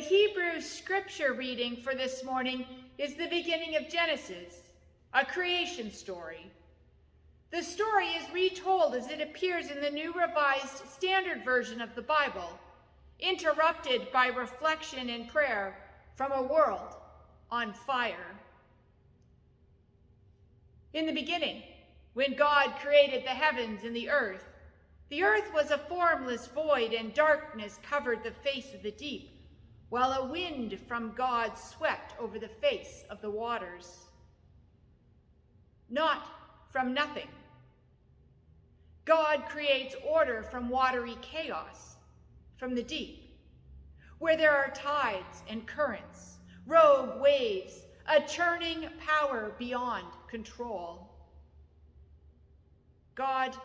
Hebrew scripture reading for this morning is the beginning of Genesis, a creation story. The story is retold as it appears in the New Revised Standard Version of the Bible, interrupted by reflection and prayer from a world on fire. In the beginning, when God created the heavens and the earth was a formless void, and darkness covered the face of the deep, while a wind from God swept over the face of the waters. Not from nothing. God creates order from watery chaos, from the deep, where there are tides and currents, rogue waves, a churning power beyond control. God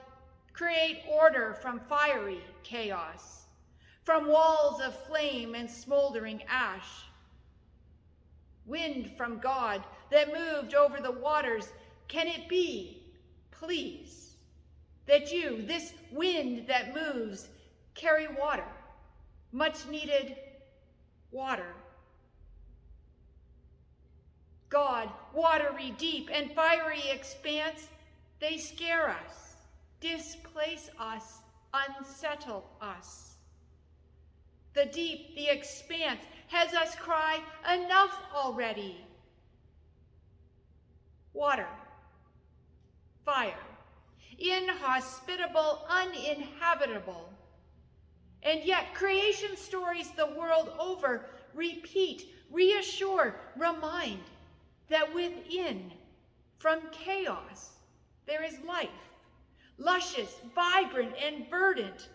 create order from fiery chaos, from walls of flame and smoldering ash. Wind from God that moved over the waters, can it be, please, that you, this wind that moves, carry water, much needed water? God, watery deep and fiery expanse, they scare us, displace us, unsettle us. The deep, the expanse, has us cry, enough already. Water, fire, inhospitable, uninhabitable. And yet creation stories the world over repeat, reassure, remind that within, from chaos, there is life, luscious, vibrant, and verdant.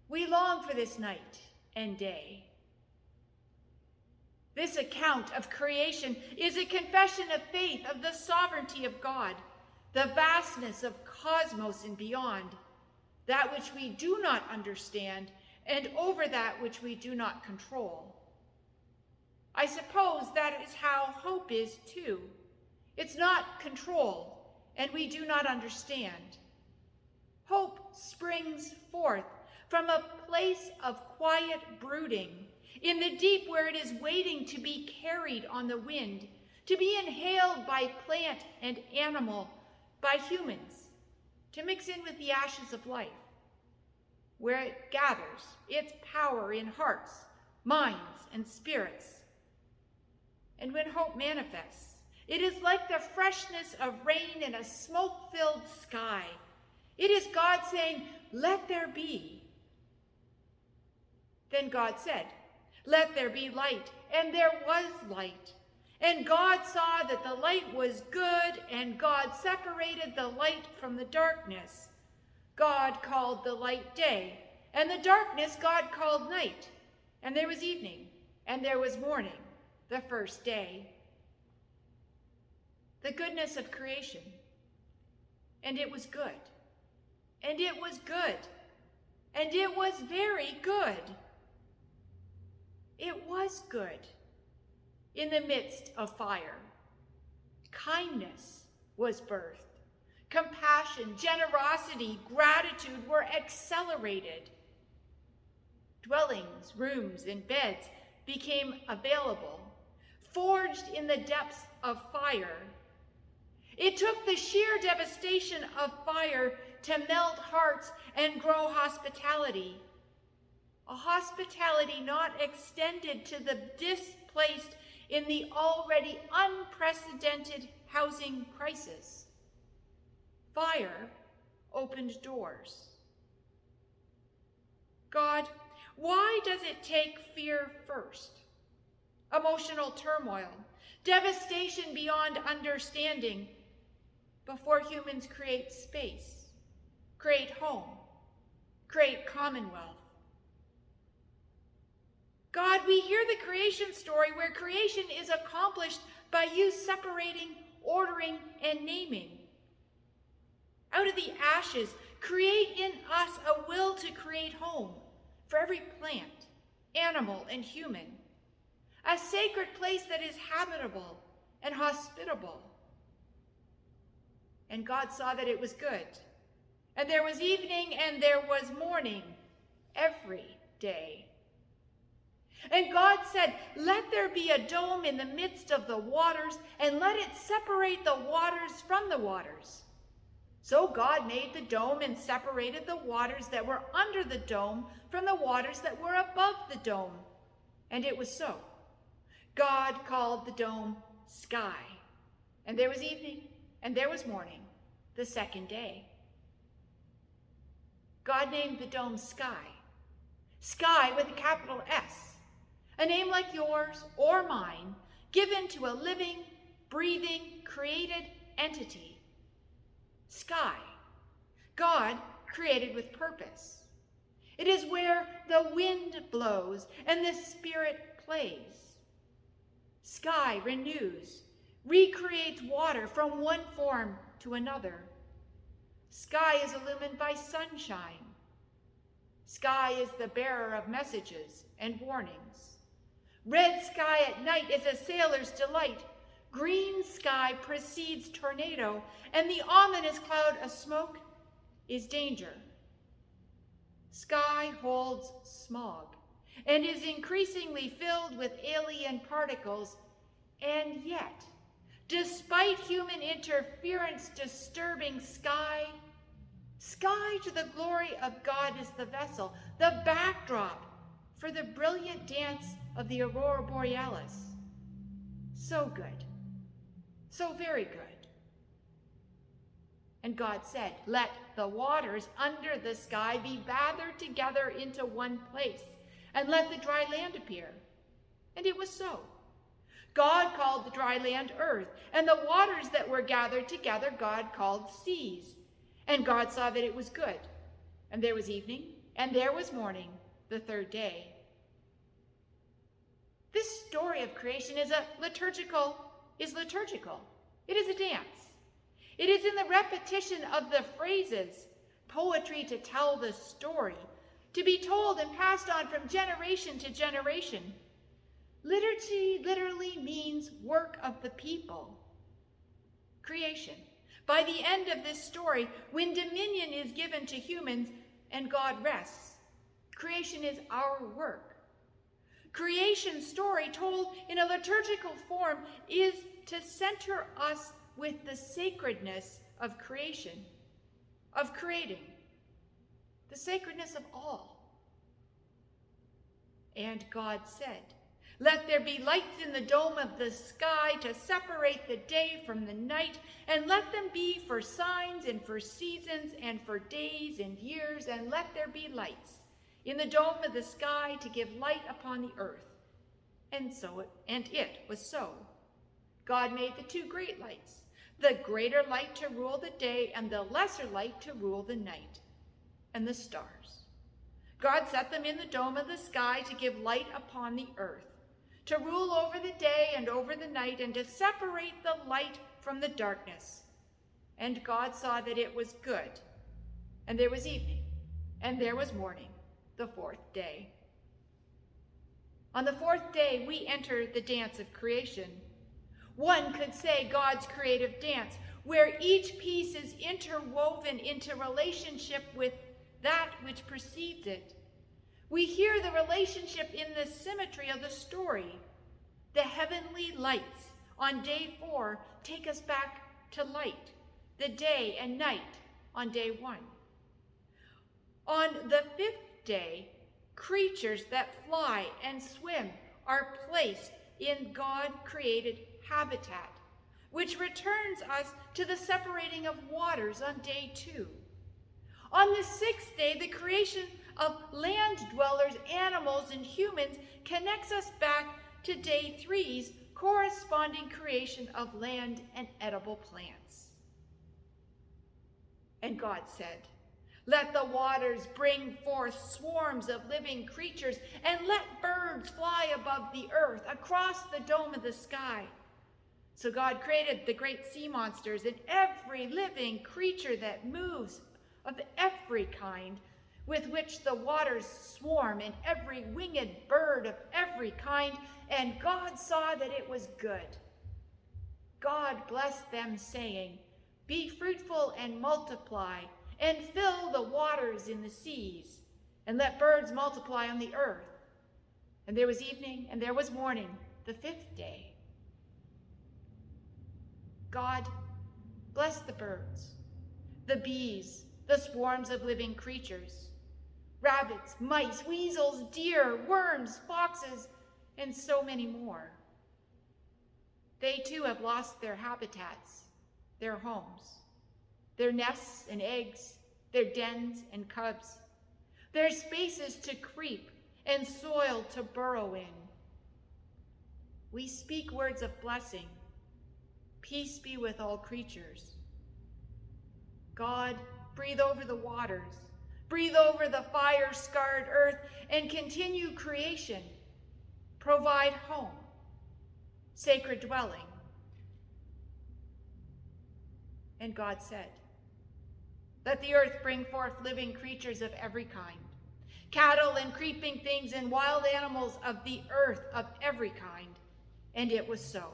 We long for this night and day. This account of creation is a confession of faith of the sovereignty of God, the vastness of cosmos and beyond, that which we do not understand, and over that which we do not control. I suppose that is how hope is too. It's not controlled, and we do not understand. Hope springs forth from a place of quiet brooding, in the deep where it is waiting to be carried on the wind, to be inhaled by plant and animal, by humans, to mix in with the ashes of life, where it gathers its power in hearts, minds, and spirits. And when hope manifests, it is like the freshness of rain in a smoke-filled sky. It is God saying, let there be. Then God said, let there be light, and there was light. And God saw that the light was good, and God separated the light from the darkness. God called the light day, and the darkness God called night. And there was evening, and there was morning, the first day. The goodness of creation. And it was good. And it was good. And it was very good. It was good. In the midst of fire, kindness was birthed. Compassion, generosity, gratitude were accelerated. Dwellings, rooms, and beds became available, forged in the depths of fire. It took the sheer devastation of fire to melt hearts and grow hospitality. A hospitality not extended to the displaced in the already unprecedented housing crisis. Fire opened doors. God, why does it take fear first? Emotional turmoil, devastation beyond understanding, before humans create space, create home, create commonwealth. God, we hear the creation story where creation is accomplished by you separating, ordering, and naming. Out of the ashes, create in us a will to create home for every plant, animal, and human. A sacred place that is habitable and hospitable. And God saw that it was good. And there was evening and there was morning every day. And God said, "Let there be a dome in the midst of the waters, and let it separate the waters from the waters." So God made the dome and separated the waters that were under the dome from the waters that were above the dome. And it was so. God called the dome sky. And there was evening, and there was morning, the second day. God named the dome sky. Sky with a capital S. A name like yours or mine, given to a living, breathing, created entity. Sky. God created with purpose. It is where the wind blows and the Spirit plays. Sky renews, recreates water from one form to another. Sky is illumined by sunshine. Sky is the bearer of messages and warnings. Red sky at night is a sailor's delight. Green sky precedes tornado, and the ominous cloud of smoke is danger. Sky holds smog and is increasingly filled with alien particles, and yet, despite human interference disturbing sky to the glory of God is the vessel, the backdrop for the brilliant dance of the aurora borealis. So good, so very good. And God said, "Let the waters under the sky be gathered together into one place, and let the dry land appear." And it was so. God called the dry land earth, and the waters that were gathered together God called seas. And God saw that it was good. And there was evening, and there was morning, the third day. This story of creation is liturgical. It is a dance. It is in the repetition of the phrases, poetry to tell the story, to be told and passed on from generation to generation. Liturgy literally means work of the people. Creation. By the end of this story, when dominion is given to humans and God rests, creation is our work. Creation story told in a liturgical form is to center us with the sacredness of creation, of creating, the sacredness of all. And God said, "Let there be lights in the dome of the sky to separate the day from the night, and let them be for signs and for seasons and for days and years, and let there be lights in the dome of the sky to give light upon the earth." And it was so. God made the two great lights, the greater light to rule the day and the lesser light to rule the night, and the stars. God set them in the dome of the sky to give light upon the earth, to rule over the day and over the night, and to separate the light from the darkness. And God saw that it was good. And there was evening, and there was morning, the fourth day. On the fourth day, we enter the dance of creation. One could say God's creative dance, where each piece is interwoven into relationship with that which precedes it. We hear the relationship in the symmetry of the story. The heavenly lights on day 4 take us back to light, the day and night on day 1. On the 5th day, creatures that fly and swim are placed in God-created habitat, which returns us to the separating of waters on day 2. On the 6th day, the creation of land dwellers, animals, and humans connects us back to day 3's corresponding creation of land and edible plants. And God said, "Let the waters bring forth swarms of living creatures, and let birds fly above the earth across the dome of the sky." So God created the great sea monsters and every living creature that moves of every kind, with which the waters swarm, and every winged bird of every kind. And God saw that it was good. God blessed them, saying, "Be fruitful and multiply, and fill the waters in the seas, and let birds multiply on the earth." And there was evening, and there was morning, the fifth day. God blessed the birds, the bees, the swarms of living creatures, rabbits, mice, weasels, deer, worms, foxes, and so many more. They too have lost their habitats, their homes, their nests and eggs, their dens and cubs, their spaces to creep and soil to burrow in. We speak words of blessing. Peace be with all creatures. God, breathe over the waters, breathe over the fire-scarred earth, and continue creation. Provide home, sacred dwelling. And God said, let the earth bring forth living creatures of every kind, cattle and creeping things and wild animals of the earth of every kind. And it was so.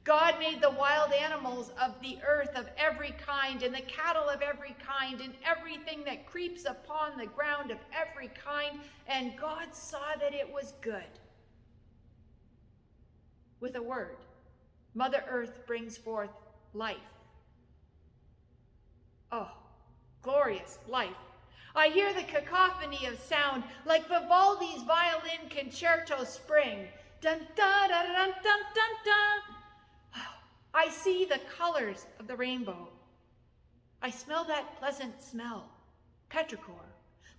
God made the wild animals of the earth of every kind, and the cattle of every kind, and everything that creeps upon the ground of every kind. And God saw that it was good. With a word, Mother Earth brings forth life. Oh, glorious life. I hear the cacophony of sound like Vivaldi's violin concerto spring. Dun, dun, dun, dun, dun, dun, dun. I see the colors of the rainbow. I smell that pleasant smell, petrichor,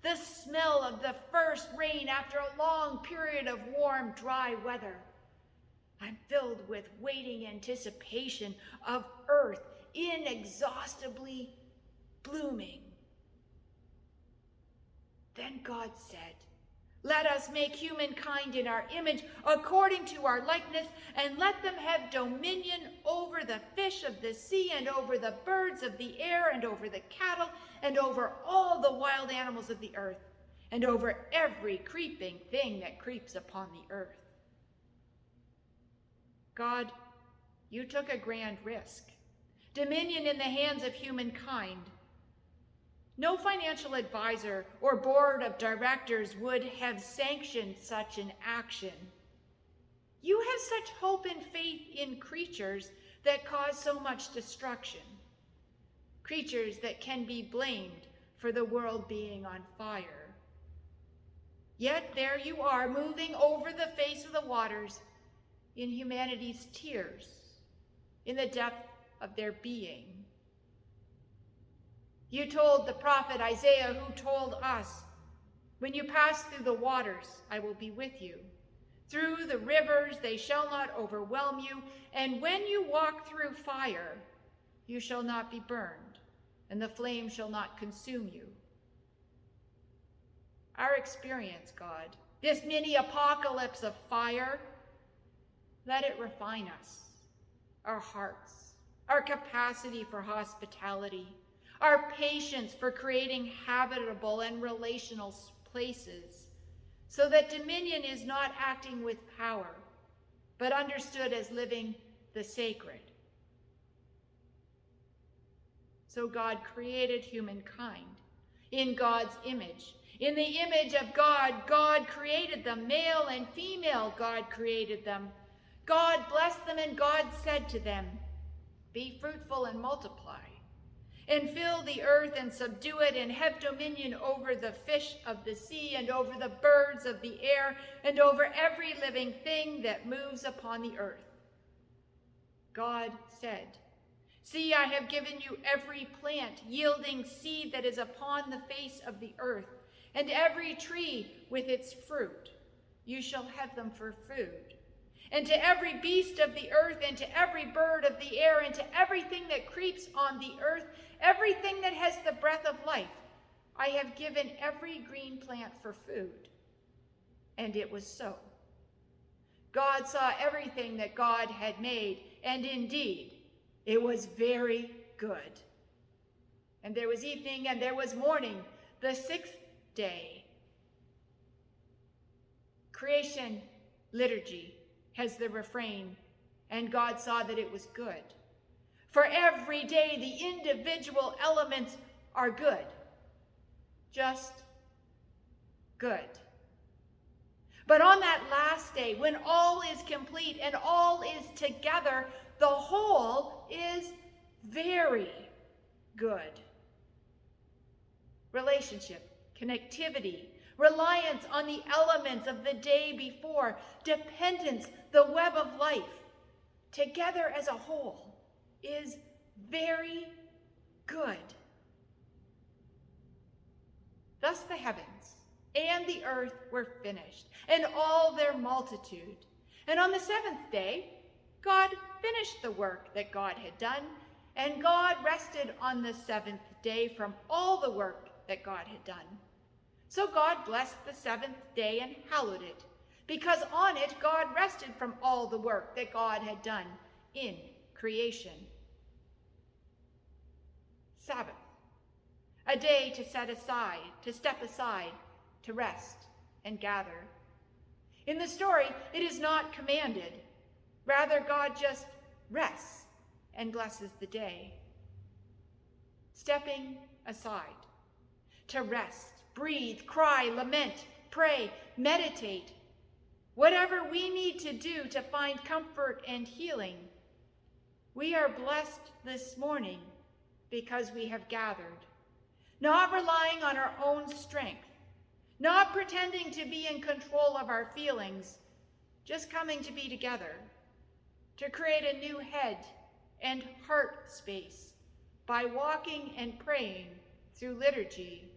the smell of the first rain after a long period of warm, dry weather. I'm filled with waiting anticipation of earth inexhaustibly blooming. Then God said, let us make humankind in our image, according to our likeness, and let them have dominion over the fish of the sea, and over the birds of the air, and over the cattle, and over all the wild animals of the earth, and over every creeping thing that creeps upon the earth. God, you took a grand risk. Dominion in the hands of humankind. No financial advisor or board of directors would have sanctioned such an action. You have such hope and faith in creatures that cause so much destruction. Creatures that can be blamed for the world being on fire. Yet there you are, moving over the face of the waters in humanity's tears, in the depth of their being. You told the prophet Isaiah, who told us, when you pass through the waters, I will be with you. Through the rivers, they shall not overwhelm you. And when you walk through fire, you shall not be burned, and the flame shall not consume you. Our experience, God, this mini apocalypse of fire, let it refine us, our hearts, our capacity for hospitality, our patience for creating habitable and relational places, so that dominion is not acting with power, but understood as living the sacred. So God created humankind in God's image. In the image of God, God created them. Male and female, God created them. God blessed them, and God said to them, be fruitful and multiply, and fill the earth and subdue it, and have dominion over the fish of the sea, and over the birds of the air, and over every living thing that moves upon the earth. God said, see, I have given you every plant yielding seed that is upon the face of the earth, and every tree with its fruit. You shall have them for food. And to every beast of the earth, and to every bird of the air, and to everything that creeps on the earth, everything that has the breath of life, I have given every green plant for food. And it was so. God saw everything that God had made, and indeed, it was very good. And there was evening, and there was morning, the sixth day. Creation liturgy has the refrain, and God saw that it was good. For every day, the individual elements are good. Just good. But on that last day, when all is complete and all is together, the whole is very good. Relationship, connectivity, reliance on the elements of the day before, dependence, the web of life, together as a whole, is very good. Thus the heavens and the earth were finished, and all their multitude. And on the seventh day, God finished the work that God had done, and God rested on the seventh day from all the work that God had done. So God blessed the seventh day and hallowed it, because on it God rested from all the work that God had done in creation. Sabbath, a day to set aside, to step aside, to rest and gather. In the story, it is not commanded. Rather, God just rests and blesses the day. Stepping aside, to rest, breathe, cry, lament, pray, meditate. Whatever we need to do to find comfort and healing, we are blessed this morning because we have gathered, not relying on our own strength, not pretending to be in control of our feelings, just coming to be together, to create a new head and heart space by walking and praying through liturgy.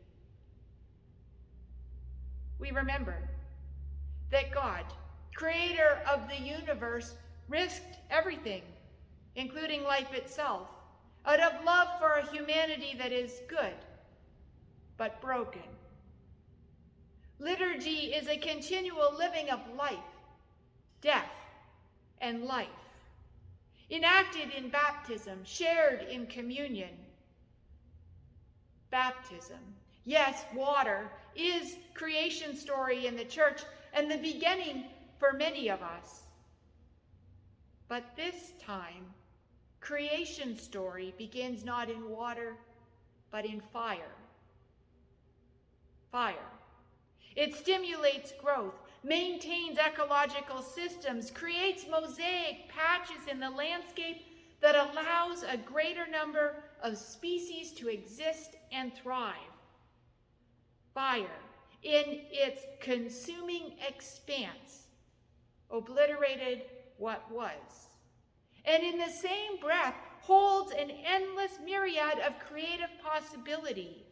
We remember that God, creator of the universe, risked everything, including life itself, out of love for a humanity that is good, but broken. Liturgy is a continual living of life, death, and life, enacted in baptism, shared in communion. Baptism, yes, water, is creation story in the church and the beginning for many of us. But this time, creation story begins not in water, but in fire. Fire. It stimulates growth, maintains ecological systems, creates mosaic patches in the landscape that allows a greater number of species to exist and thrive. Fire, in its consuming expanse, obliterated what was, and in the same breath holds an endless myriad of creative possibility.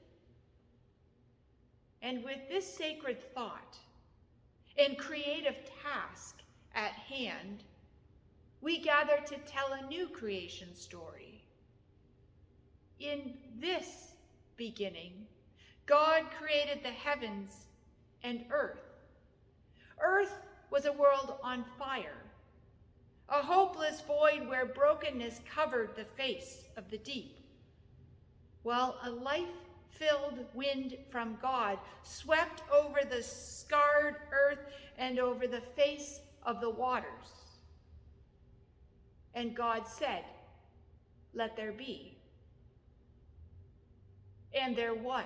And with this sacred thought and creative task at hand, we gather to tell a new creation story. In this beginning, God created the heavens and earth. Earth was a world on fire, a hopeless void where brokenness covered the face of the deep, while a life-filled wind from God swept over the scarred earth and over the face of the waters. And God said, "Let there be." And there was.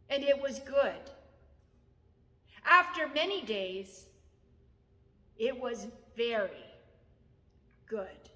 And it was good. After many days, it was very good.